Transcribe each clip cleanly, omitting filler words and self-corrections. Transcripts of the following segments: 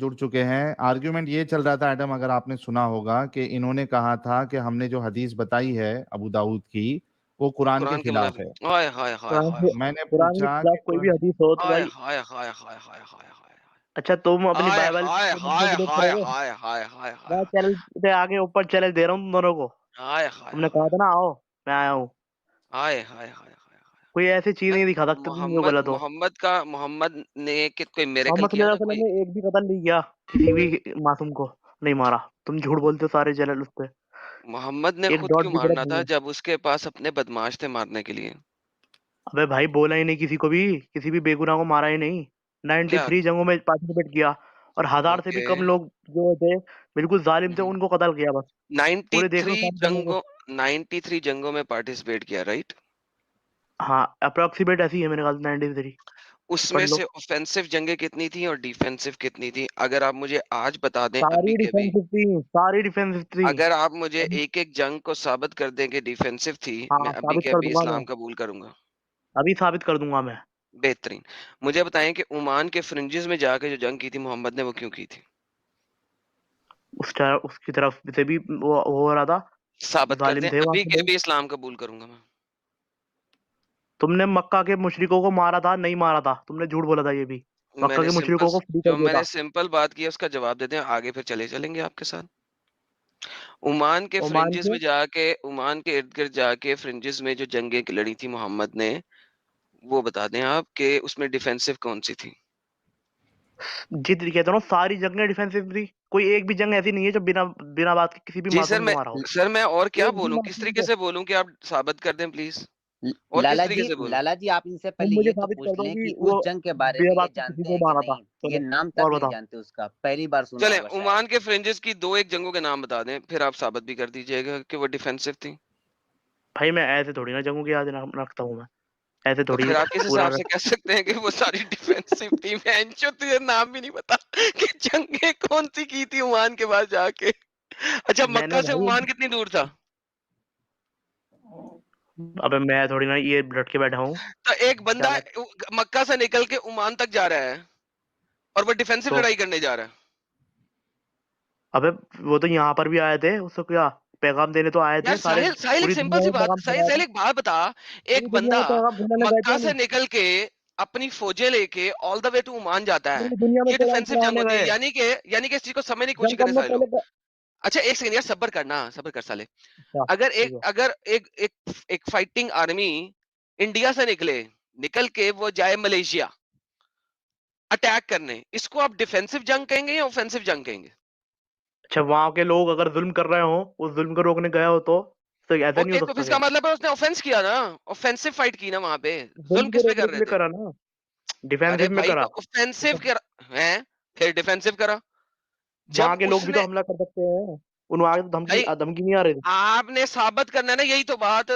जुड़ चुके हैं। आर्ग्यूमेंट ये चल रहा था एडम, अगर आपने सुना होगा, कि इन्होंने कहा था कि हमने जो हदीस बताई है अबू दाऊद की, वो कुरान के कुरान के खिलाफ मुनाफिक। है। हाय हाय हाय कुरान हाय के हाय मैंने कुरान के पूछा खिलाफ कि कोई भी हदीस हो तो हाय भाई, हाय हाय हाय हाय हाय हाय हाय। अच्छा तुम अपनी हाय बाइबल हाय को हाय विरोध हाय करोगे? हाय हाय हाय हाय मैं हाय चैनल पे आगे ऊपर चैलेंज दे रहा हूँ तुम दोनों को। हाय हाय तुमने हाय कहा था ना आओ, मैं आया हूँ। हाय हाय हाय हाय हाय। कोई ऐसी चीज मैं नहीं दिखा सकते तुम जो मोहम्मद गलत हो। मोहम्मद ने कि कोई मिरेकल मोहम्मद किया सल्लल्लाहु था अलैहि कोई? वसल्लम ने एक भी कत्ल नहीं किया, किसी भी मासूम को नहीं मारा। तुम झूठ बोलते हो सारे चैनल उस पे। मोहम्मद ने एक खुद डॉट क्यों भी गलत मारना नहीं था है। जब उसके पास अपने बदमाश थे मारने के लिए? अबे भाई बोला ही नहीं किसी को भी, किसी भी बेगुनाह को मारा ही नहीं। क्या? 93 जंगों में पार्टिसिपेट किया और 1000 से भी ओके। कम लोग जो थे बिल्कुल जालिम थे, उनको कत्ल किया बस। पूरे देख लो 93 सारी जंगों को। जंगों 93 जंगों में पार्टिसिपेट किया, राइट? हाँ अप्रोक्सीमेट ऐसी है मेरे ख्याल से 93। पढ़ उसमें लो। से ऑफेंसिव जंगें कितनी थी और डिफेंसिव कितनी थी? अगर आप मुझे आज बता दें अभी सारी के अभी, डिफेंसिव थी, सारी डिफेंसिव थी। अगर आप मुझे अभी एक एक जंग को साबित कर दें कि डिफेंसिव थी, मैं हाँ अभी साबित के कर अभी दूंगा मैं। इस्लाम कबूल करूंगा। अभी साबित कर दूंगा मैं। बेहतरीन। मुझे बताएं कि ओमान के फ्रिंजेस में जाके जो जंग की थी मोहम्मद ने, वो क्यों की थी? उसकी तरफ से भी वो हो रहा था। साबित कर जालिम दें, थे वहां अभी के के लोग। अभी इस्लाम कबूल करूंगा मैं। तुमने मक्का के मुशरिकों को मारा था, नहीं मारा था? तुमने झूठ बोला था ये भी। मक्का मैंने के सिंपल मुशरिकों को फ्री कर जो दिया मैंने था। सिंपल बात की है उसका जवाब देते हैं, आगे फिर चले चलेंगे आपके साथ। ओमान के ओमान फ्रिंजेस के में जाके, ओमान के इर्द गिर्द जाके फ्रिंजेस में जो जंगें लड़ी थी मोहम्मद ने, वो बता दें आप कि उसमें डिफेंसिव कौन सी थी? जित कहता हूँ सारी जंगें डिफेंसिव थी। कोई एक भी जंग ऐसी नहीं है जो बिना बिना बात के किसी भी जी सर, मासूम को मारा हो। मैं और क्या एक भी बोलूं, किस मासूम तरीके को। से बोलूं कि आप साबित कर दें प्लीज? और किस तरीके से बोलूं? लाला जी आप इनसे तुम पहले मुझे ये तो साबित कर पूछ दो लें कि कि उस वो जंग के बारे बिना में ये बात के किसी जानते को हैं कि मारा था। नहीं? ये चलो नाम तक और नहीं बताओ। जानते उसका, पहली बार सुना चले होगा शायद। ओमान के फ्रिंजेस की दो एक जंगों के नाम बता दें, फिर आप साबित भी कर दीजिएगा कि वो डिफेंसिव थी। भाई मैं ऐसे थोड़ी ना जंगों की याद रखता हूँ मैं। ऐसे तो थोड़ी फिर आप किस पूरा हिसाब से कह सकते हैं कि वो सारी डिफेंसिव थी? मैं तुझे नाम भी नहीं पता कि जंगें कौन सी की थी ओमान के पास जाके। अच्छा, मैंने मक्का से भाई। ओमान कितनी दूर था? अबे मैं थोड़ी ना ये डट के बैठा हूँ। तो एक बंदा चालाक। मक्का से निकल के ओमान तक जा रहा है और वो डिफेंसिव तो लड़ाई करने जा रहा है। अबे वो तो यहाँ पर भी आए थे, उसको क्या पैगाम देने तो आए यार थे सारे। साहिल, साहिल एक पूरी सिंपल दुनिया सी में बात, पैगाम साहिल फैलाया साहिल था। एक बात बता। पूरी एक दुनिया बंदा में पैगाम फैलाने गए थे मक्का या से नहीं? निकल के अपनी फौजें लेके all the way to Oman जाता है, पूरी दुनिया में ये पैगाम डिफेंसिव जंग फैलाने होती है। गए। यानी कि इस चीज को समझने की कोशिश जंग करें करने सारे लोग। पहले अच्छा एक सेकंड यार, सब्र करना, सब्र कर साले। क्या अगर ठीक एक है। अगर एक एक एक फाइटिंग आर्मी इंडिया से निकल के वो जाए मलेशिया अटैक करने, इसको आप डिफेंसिव जंग कहेंगे या ऑफेंसिव जंग कहेंगे? अच्छा वहां के लोग अगर जुल्म कर रहे हो, उस जुल्म को रोकने गया हो तो ऐसा नहीं ओके, हो तो सकता इसका क्या? मतलब है उसने ऑफेंस किया ना, ऑफेंसिव फाइट की ना वहां पे। जुल्म जुल्म को किस पे कर रोकने के रहे लिए थे? करा ना, अरे डिफेंसिव में भाई करा। तो ऑफेंसिव कर है, फिर डिफेंसिव करा वहां जब के लोग भी तो उसने। हमला कर सकते हैं। उन्हें आगे तो धमकी भाई धमकी नहीं आ रही थी। आपने साबित करना है ना, यही तो बात।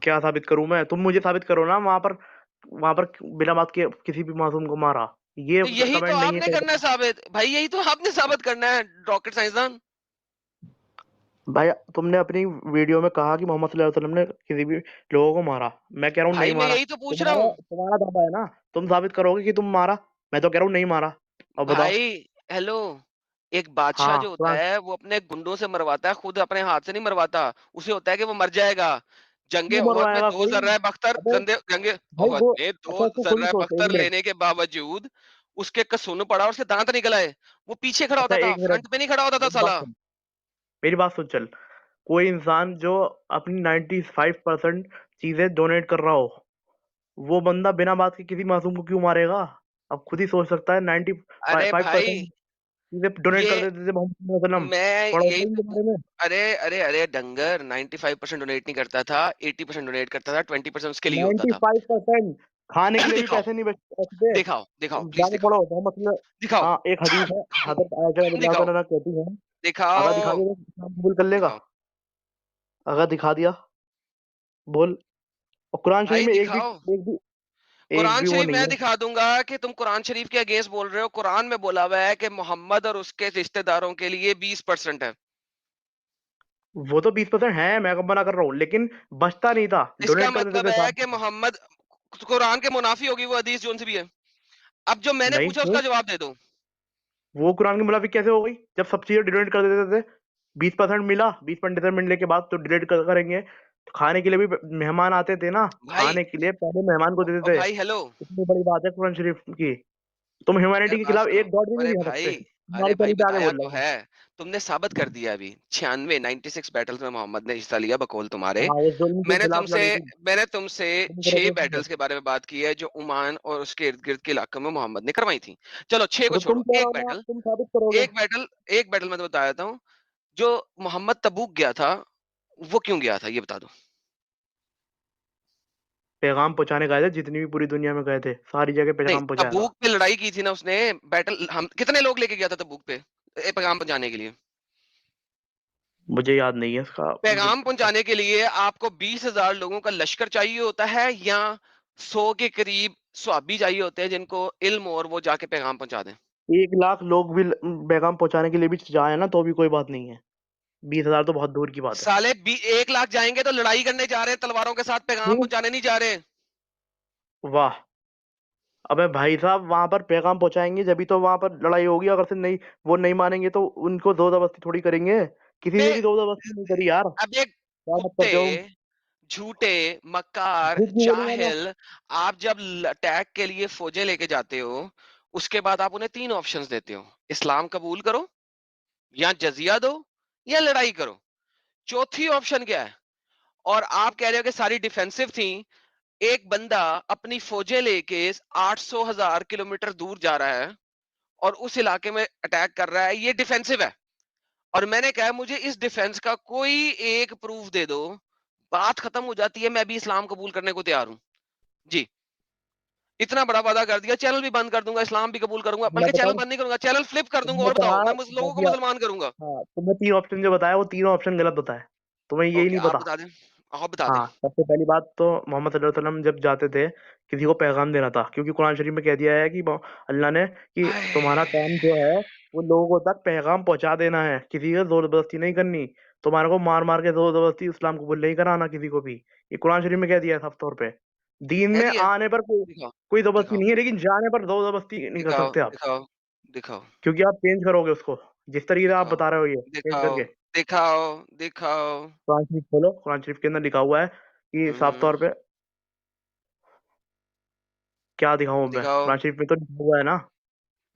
क्या साबित करूं मैं? तुम मुझे साबित करो ना वहां पर बिना बात के किसी भी मासूम को मारा। ये तो यही तो कमेंट नहीं है आपने कहीं करना है पर। साबित, भाई यही तो आपने साबित करना है, रॉकेट साइंसदान। भाई तुमने अपनी वीडियो में कहा कि मोहम्मद सल्लल्लाहु अलैहि वसल्लम ने किसी भी लोगों को मारा। मैं कह रहा हूँ नहीं भाई मैं मारा। यही तो पूछ रहा तुम्हारा हूँ। तुम्हारा दावा है ना, तुम साबित करोगे कि तुम मारा। मैं तो कह रहा हूँ नहीं मारा। अब बताओ। भाई हेलो, एक बादशाह हाँ जो होता कुरान। है वो अपने गुंडों से मरवाता है, खुद अपने हाथ से नहीं मरवाता। उसे होता है कि वो मर जाएगा। जंगे क्यों ओहद में मरवाएगा दो कोई? जर्रा बख्तर, अबे जंगे भाई ओहद वो। में अच्छा दो इसको खुद ही जर्रा सोच, एक बख्तर मिनट। लेने के बावजूद उसके कसून पड़ा और उसके दांत निकल आए। वो पीछे खड़ा अच्छा होता था, एक मिनट। फ्रंट पे नहीं खड़ा होता था मेरी बात साला। सुन। मेरी बात सुन चल। कोई इंसान जो अपनी 95% चीजें डोनेट कर रहा हो, वो बंदा बिना बात के किसी मासूम को क्यों मारेगा? अब खुद ही सोच सकता है। अरे 95% भाई चीजें डोनेट ये कर देते थे मोहम्मद सल्लल्लाहु अलैहि वसल्लम। मैं पढ़ा होता यही है इनके तो। बारे में। अरे अरे अरे डंगर 95% डोनेट नहीं करता था, 80% डोनेट करता था, 20% उसके लिए होता था। 95% खाने के लिए भी दिखाओ, पैसे नहीं बचते। दिखाओ, दिखाओ, तुम प्लीज जाके दिखाओ, पढ़ो मोहम्मद दिखाओ। हाँ एक हदीस है। हजरत आयशा रज़ी दिखाओ, अल्लाह अन्हा कहती है। अगर दिखा दिखाओ, दिया तो इस्लाम कबूल कर लेगा? दिखाओ। अगर दिखा दिया बोल। और कुरान शरीफ भाई में दिखाओ। एक कुरान भी वो शरीफ नहीं मैं है। दिखा दूंगा कि तुम कुरान शरीफ के अगेंस्ट बोल रहे हो। कुरान में बोला हुआ है कि मोहम्मद और उसके रिश्तेदारों के लिए 20% है। वो तो 20% है, मैं कब मना कर रहा हूँ, लेकिन बचता नहीं था, इसका डोनेट कर देते मतलब थे है साथ। कि मोहम्मद कुरान के मुनाफी होगी वो हदीस जोन से भी है। अब जो मैंने नहीं पूछा क्यों? उसका जवाब दे दो। वो कुरान के मुताबिक कैसे हो गई जब सब चीजें डिलीट कर देते थे? 20% मिला, 20% मिलने के बाद तो डिलीट करेंगे। तो खाने के लिए भी मेहमान आते थे ना, भाई खाने के लिए पहले मेहमान को देते ओ थे। भाई हेलो, इतनी बड़ी बात है कुरान शरीफ की। तुम ह्यूमैनिटी इधर के बात खिलाफ सुनो। एक डॉट भी नहीं अरे दिखा सकते। भाई, तुम्हारी अरे भाई तरीके आगे बताया बोल तो रहा हूँ। है, तुमने साबित कर दिया अभी। 96 बैटल्स में मोहम्मद ने हिस्सा लिया बकौल तुम्हारे। हाँ, वो जुल्म के मैंने खिलाफ तुमसे लड़ी थी। मैंने तुमसे तुम 6 करोगे उसमें। बैटल्स के बारे में बात की है जो ओमान और उसके इर्द गिर्द के इलाकों में मोहम्मद ने करवाई थी। चलो 6 को तो तुम छोड़ो, कह रहे हो ना, तुम साबित करोगे। एक बैटल मैं तो बता देता हूँ। जो मोहम्मद तबूक गया था, वो क्यों गया था ये बता दो। पैगाम पहुंचाने गए थे, जितनी भी पूरी दुनिया में गए थे सारी जगह नहीं, पैगाम पहुंचाया था। तबूक पे लड़ाई की थी ना उसने। बैटल हम कितने लोग लेके गया था तबूक पे पैगाम पहुंचाने के लिए? मुझे याद नहीं है इसका पैगाम पहुंचाने के लिए आपको 20,000 लोगों का लश्कर चाहिए होता है, या 100 के करीब स्वाबी चाहिए होते हैं जिनको इल्म और वो जाके पैगाम पहुंचा दें? 1 लाख लोग भी पैगाम पहुंचाने के लिए भी जाए ना तो भी कोई बात नहीं है। 20,000 तो बहुत दूर की बात है। साले 1 लाख जाएंगे तो लड़ाई करने जा रहे हैं, तलवारों के साथ पैगाम क्यों? पहुंचाने नहीं जा रहे। वाह। अबे भाई साहब, वहां पर पैगाम पहुंचाएंगे जब तो वहां पर लड़ाई होगी। अगर से नहीं, वो नहीं मानेंगे तो उनको जोर-जबरदस्ती थोड़ी करेंगे। किसी बे ने भी जोर-जबरदस्ती नहीं करी यार। अबे क्या बात कुत्ते, करते हो? झूठे, मक्कार, झूठ नहीं बोलूंगा मैं। जाहिल। आप जब अटैक के लिए फौजें लेके जाते हो, उसके बाद आप उन्हें 3 ऑप्शंस देते हो। इस्लाम कबूल करो, या जजिया दो, या लड़ाई करो। चौथी ऑप्शन क्या है? और आप कह रहे हो कि सारी डिफेंसिव थी। एक बंदा अपनी फौजें लेके 800,000 किलोमीटर दूर जा रहा है और उस इलाके में अटैक कर रहा है, ये डिफेंसिव है। और मैंने कहा मुझे इस डिफेंस का कोई एक प्रूफ दे दो, बात खत्म हो जाती है, मैं भी इस्लाम कबूल करने को तैयार हूं। जी, इतना बड़ा वादा कर दिया, चैनल भी बंद कर दूंगा, इस्लाम भी कबूल करूंगा, मैं बल्कि चैनल बताऊं? बंद नहीं करूंगा, चैनल फ्लिप कर दूंगा। तुमने और बताओ, कहा मैं लोगों को जजिया। मुसलमान करूंगा। हाँ, तुमने 3 ऑप्शन जो बताया वो तीनों ऑप्शन गलत बताए। तुम्हें यही ओके, नहीं आप पता। बता दें, आप बता दें। हाँ, सबसे पहली बात तो मोहम्मद सल्लल्लाहु अलैहि वसल्लम जब जाते थे किसी को पैगाम देना था, क्योंकि कुरान शरीफ में कह दिया है कि अल्लाह ने कि तुम्हारा हाय, काम जो है वो लोगों तक पैगाम पहुंचा देना है, किसी का जोर जबरदस्ती नहीं करनी। तुम्हारे को मार मार के जोर जबरदस्ती इस्लाम कबूल नहीं कराना किसी को भी। ये कुरान शरीफ में कह दिया है साफ तौर पे। दीन कह में दिया। आने पर दिखाओ, कोई जबरदस्ती दिखाओ, नहीं है, लेकिन जाने पर जोर जबरदस्ती नहीं कर दिखाओ, सकते आप। दिखाओ, दिखाओ, क्योंकि आप चेंज करोगे उसको, जिस तरीके से आप दिखाओ, बता रहे हो ये चेंज दिखाओ, करके। दिखाओ, दिखाओ। कुरान शरीफ खोलो, कुरान शरीफ के अंदर लिखा हुआ है कि साफ तौर पे क्या दिखाऊं मैं? दिखाओ, कुरान शरीफ में तो लिखा हुआ है ना।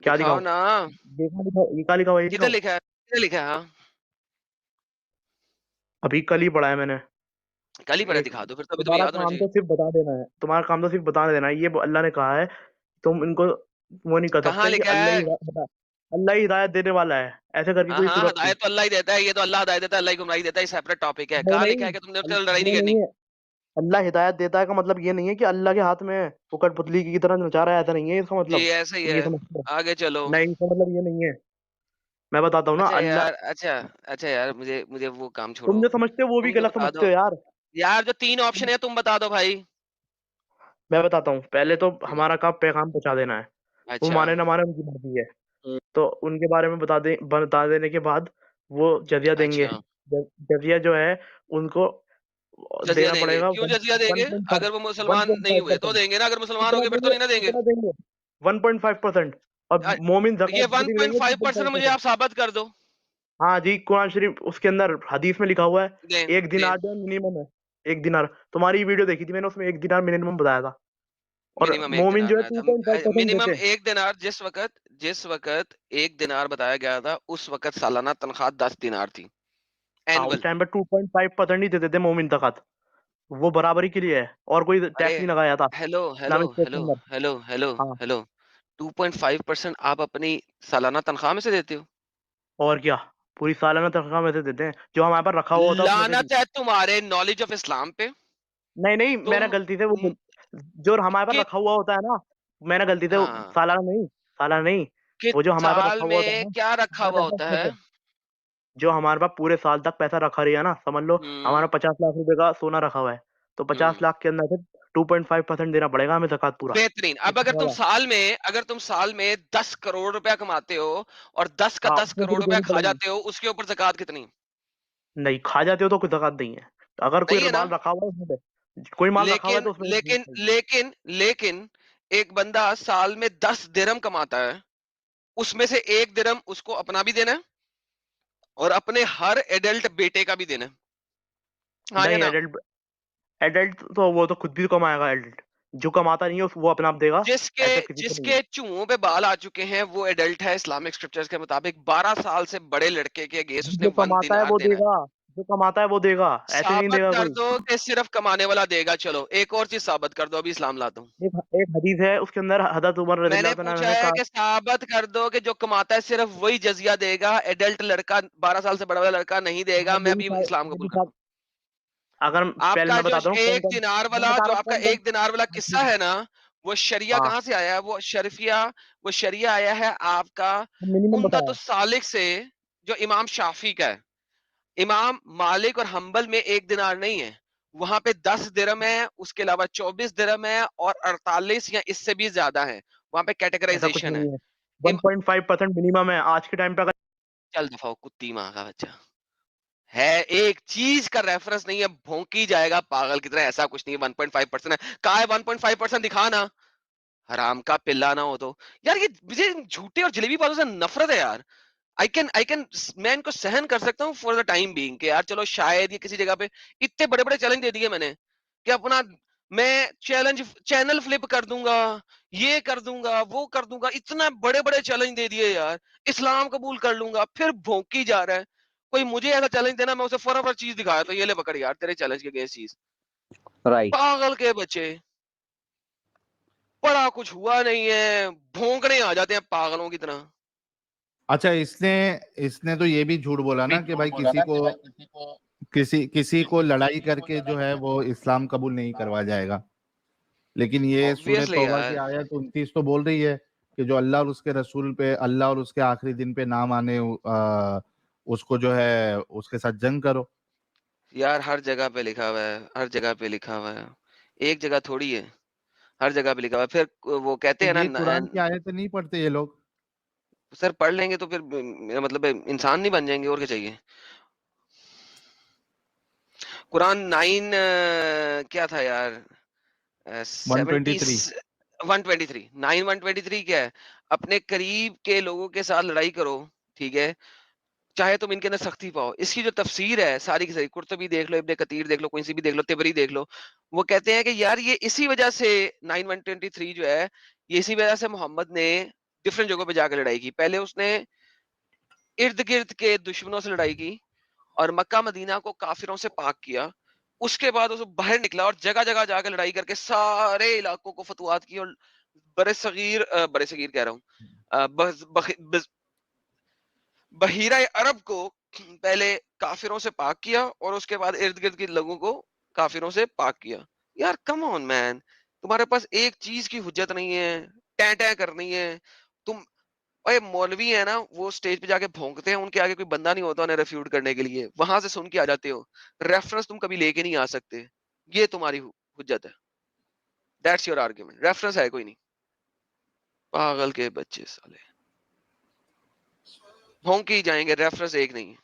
क्या दिखाओ दिखाऊं? ना। देखो, दिखाओ, ये क्या लिखा हुआ है, ये किधर दिखाओ। लिखा है, किधर लिखा है? हाँ, अभी कल ही पढ़ा है मैंने। कल ही पढ़ा, एक दिखा दो फिर, तभी तुम्हें तुम्हारा याद होना काम चाहिए। तो सिर्फ बता देना है, तुम्हारा काम तो सिर्फ बता देना है, ये अल्लाह ने कहा है। तुम इनको वो नहीं कर कहाँ सकते कि लिखा है? अल्लाह ही हिदायत देने वाला है, ऐसे करके हाँ कोई हाँ, सूरत थी। हदायत तो अल्लाह ही देता है, ये तो अल्लाह हदायत देता है, अल्लाह ही गुमराही देता है, सेपरेट टॉपिक है। नहीं कहाँ नहीं, लिखा है कि तुमने उससे लड़ाई नहीं वो करनी? नहीं है। अल्लाह हिदायत देता है का मतलब ये नहीं है कि अल्लाह के हाथ में है, वो कठपुतली की तरह नचा रहा है, ऐसा नहीं है इसका जी मतलब। ऐसे ही तुम ये है। समझते हो? आगे चलो। नहीं, इसका मतलब ये नहीं है। मैं बताता हूँ ना अच्छा अल्लाह। यार, अच्छा, अच्छा यार, मुझे मुझे वो काम तुम छोड़ो। जो समझते हो वो भी तुम जो गलत बता समझते दो हो यार। यार, जो 3 ऑप्शन है तुम बता दो भाई। मैं बताता हूँ, पहले तो दिखाओ। हमारा काम पैगाम पहुंचा देना है। वो अच्छा। माने ना माने उनकी मर्जी है। हम्म, तो उनके बारे में बता देने के बाद वो जजिया देंगे। अच्छा, जजिया जो है उनको जजिया देना देंगे, पड़ेगा क्यों वन जजिया वन देंगे? पॉइंट फाइव अगर वो वन मुसलमान पॉइंट नहीं फाइव हुए तो परसेंट देंगे ना, अगर मुसलमान हो कितना गए फिर तो देंगे? नहीं ना देंगे। कितना देंगे? 1.5%। और अ, मोमिन ये जकात भी देंगे 1.5% मुझे 2.5%। आप साबित कर दो। हाँ जी, कुरान शरीफ उसके अंदर हदीस में लिखा हुआ है। दें, एक दें। दिनार जो मिनिमम है। एक दिनार। तुम्हारी वीडियो देखी थी मैंने, उसमें एक दिनार मिनिमम बताया था। और मिनिमम 1 मोमिन दिनार जो है बनाया टू पॉइंट फाइव था, परसेंट मिनिमम देते हैं। 1 दिनार। जिस वक्त 1 दिनार बताया गया था, उस वक्त सालाना तनख्वाह 10 दिनार थी, हाँ, उस एनुअल। टाइम पे 2.5% ही देते थे मोमिन तक। वो बराबरी के लिए है, और कोई अरे टैक्स नहीं लगाया था हेलो हेलो इस्लामिक स्टेट के हेलो अंदर। हेलो हेलो हाँ। हेलो, 2.5% आप अपनी सालाना तनख्वाह में से देते हो? और क्या? पूरी सालाना तनख्वाह में से देते हैं, जो हमारे पास रखा हुआ होता है उसमें से भी। लानत है तुम्हारे नॉलेज ऑफ इस्लाम पे। नहीं नहीं, मैंने तुम गलती से वो म, जो हमारे पास कि, रखा हुआ होता है ना, मैंने गलती से हाँ, सालाना नहीं, कि वो जो हमारे पास साल रखा हुआ होता है में ना, क्या रखा हमारे हुआ पैसा होता उसमें है? से, जो हमारे पास पूरे साल तक पैसा रखा रही है ना, समझ लो हम्म हमारा 50 लाख रुपए का सोना रखा हुआ है। तो पचास हम्म लाख के अंदर से 2.5% देना पड़ेगा हमें ज़कात पूरा। बेहतरीन। अब इतना वाला। अगर तुम साल में 10 करोड़ रुपया कमाते हो और 10 का हाँ, 10 उसमें से करोड़ भी रुपया देनी खा पड़ेगी। जाते हो, उसके ऊपर ज़कात कितनी? नहीं, खा जाते हो तो कोई ज़कात नहीं है। अगर कोई नहीं है ना? माल रखा हुआ है उसमें से, कोई माल रखा हुआ है लेकिन तो उसमें से देनी लेकिन पड़ेगी। लेकिन लेकिन एक बंदा साल में 10 दिरहम कमाता है, उसमें से 1 दिरहम उसको अपना भी देना है और अपने हर एडल्ट बेटे का भी देना है। हाँ या नहीं, ना? एडल्ट एडल्ट तो वो तो खुद भी तो कमाएगा एडल्ट। जो कमाता नहीं है वो अपने आप देगा, जिसके ऐसा किसी को नहीं है। जिसके चूहों पे बाल आ चुके हैं वो एडल्ट है इस्लामिक स्क्रिप्चर्स के मुताबिक। 12 साल से बड़े लड़के के अगेंस्ट उसने जो 1 कमाता है दिनार वो देना है। देगा, जो कमाता है वो देगा, ऐसे नहीं साबित देगा कर कोई। दो कि सिर्फ कमाने वाला देगा। चलो एक और चीज साबित कर दो, अभी इस्लाम लाता हूँ। एक एक हदीस है, उसके अंदर हज़रत उमर मैंने रज़ियल्लाहु तआला अन्हु पूछा ने है कहा। कि साबित कर दो कि जो कमाता है सिर्फ वही जजिया देगा, एडल्ट लड़का 12 साल से बड़ा वाला लड़का नहीं देगा। हाँ, मैं भी इस्लाम वो भी कबूल करता हूँ। अगर पहले आपका मैं जो बताता हूँ कौन एक कौन। दिनार मैं वाला बता जो रहा हूँ आपका कौन कौन। एक दिनार वाला हाँ, किस्सा ठीक है। है ना, वो शरिया हाँ, कहाँ से आया है? वो शरिया आया है आपका मिनिमम बताया। उम्दतुस सालिक से, जो इमाम शाफी का है। इमाम मालिक और हम्बल में 1 दिनार नहीं है, वहां पे 10 दिरहम है, उसके अलावा 24 दिरहम है और 48 या इससे भी ज्यादा है। वहां पे ऐसा कुछ कैटेगराइजेशन है। नहीं है। इम 1.5% मिनिमम है आज के टाइम पे। अगर चल दफा हो, कुत्ती माँ का बच्चा। है, एक चीज का रेफरेंस नहीं है, भौंकी जाएगा पागल की तरह। ऐसा कुछ नहीं है 1.5% है। कहा है 1.5% दिखा ना, हराम का पिल्ला ना हो तो। यार ये मुझे झूठे और जलेबी बातों से नफरत है यार। आई कैन मैं इनको सहन कर सकता हूँ फॉर द टाइम बीइंग कि यार चलो शायद ये किसी जगह पे इतने बड़े बड़े चैलेंज दे दिए मैंने कि अपना मैं चैलेंज चैनल फ्लिप कर दूंगा, ये कर दूंगा, वो कर दूंगा। इतना बड़े बड़े चैलेंज दे दिए यार, इस्लाम कबूल कर लूंगा, फिर भौंकी जा रहा है। कोई मुझे ऐसा चैलेंज देना, मैं उसे फौरन चीज दिखाया तो ये ले पकड़ यार तेरे चैलेंज के अगेंस्ट चीज। राइट। पागल के बच्चे, बड़ा कुछ हुआ नहीं है, भौंकने आ जाते हैं पागलों की तरह। अच्छा, इसने इसने तो ये भी झूठ बोला ना कि भाई किसी किसी को लड़ाई करके जो है वो इस्लाम कबूल नहीं करवा जाएगा। लेकिन ये सूरह ऑब्वियसली तौबा की यार। आयत 29 तो बोल रही है कि जो अल्लाह और उसके रसूल पे, अल्लाह और उसके आखिरी दिन पे ना माने, उसको जो है उसके साथ जंग करो। यार हर जगह पे लिखा हुआ है, हर जगह पे लिखा हुआ है, एक जगह थोड़ी है, हर जगह पे लिखा हुआ है। फिर वो कहते तो हैं ना ये कुरान की आयतें नहीं पढ़ते ये लोग? सर पढ़ लेंगे तो फिर मेरा मतलब है इंसान नहीं बन जाएंगे, और क्या चाहिए। कुरान 9 क्या था यार, 70 123। 123 9 123 क्या है? अपने करीब के लोगों के साथ लड़ाई करो, ठीक है, चाहे तुम इनके अंदर सख्ती पाओ। इसकी जो तफसीर है सारी की सारी, कुर्तुबी देख लो, इब्ने कतीर देख लो, कोई सी भी देख लो, तिबरी देख लो, वो कहते हैं कि यार ये इसी वजह से 9123 जो है, ये इसी वजह से मोहम्मद ने डिफरेंट जगहों पे जाकर लड़ाई की। पहले उसने इर्द गिर्द के दुश्मनों से लड़ाई की और मक्का मदीना को काफिरों से पाक किया। उसके बाद वो बाहर निकला और जगह जगह जाकर लड़ाई करके सारे इलाकों को फतवात की और बरे सगीर कह रहा हूँ, अ, बस- बख- बस- बहीरा अरब को पहले काफिरों से पाक किया और उसके बाद इर्द गिर्द के लोगों को काफिरों से पाक किया। यार कम ऑन मैन, तुम्हारे पास एक चीज की हुज्जत नहीं है, टै टै करनी है तुम। ओए मौलवी है ना, वो स्टेज पे जाके भौंकते हैं, उनके आगे कोई बंदा नहीं होता उन्हें रेफ्यूट करने के लिए, वहां से सुन के आ जाते हो। रेफरेंस तुम कभी लेके नहीं आ सकते, ये तुम्हारी हुज्जत है। दैट्स योर आर्ग्यूमेंट, रेफरेंस है कोई नहीं। पागल के बच्चे साले, भौंके ही जाएंगे, रेफरेंस एक नहीं है।